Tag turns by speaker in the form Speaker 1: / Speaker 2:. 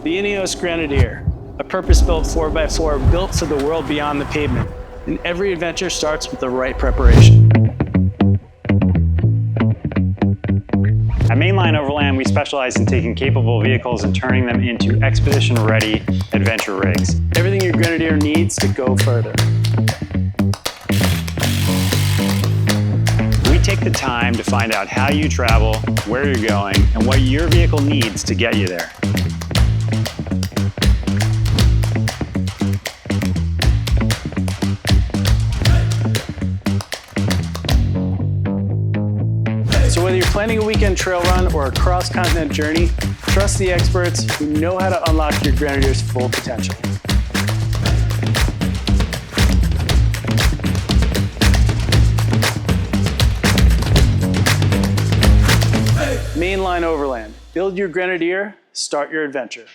Speaker 1: The INEOS Grenadier, a purpose-built 4x4 built for the world beyond the pavement. And every adventure starts with the right preparation.
Speaker 2: At Line Overland, we specialize in taking capable vehicles and turning them into expedition-ready adventure rigs.
Speaker 1: Everything your Grenadier needs to go further.
Speaker 2: We take the time to find out how you travel, where you're going, and what your vehicle needs to get you there.
Speaker 1: So whether you're planning a weekend trail run or a cross-continent journey, trust the experts who know how to unlock your Grenadier's full potential. Line Overland. Build your Grenadier, start your adventure.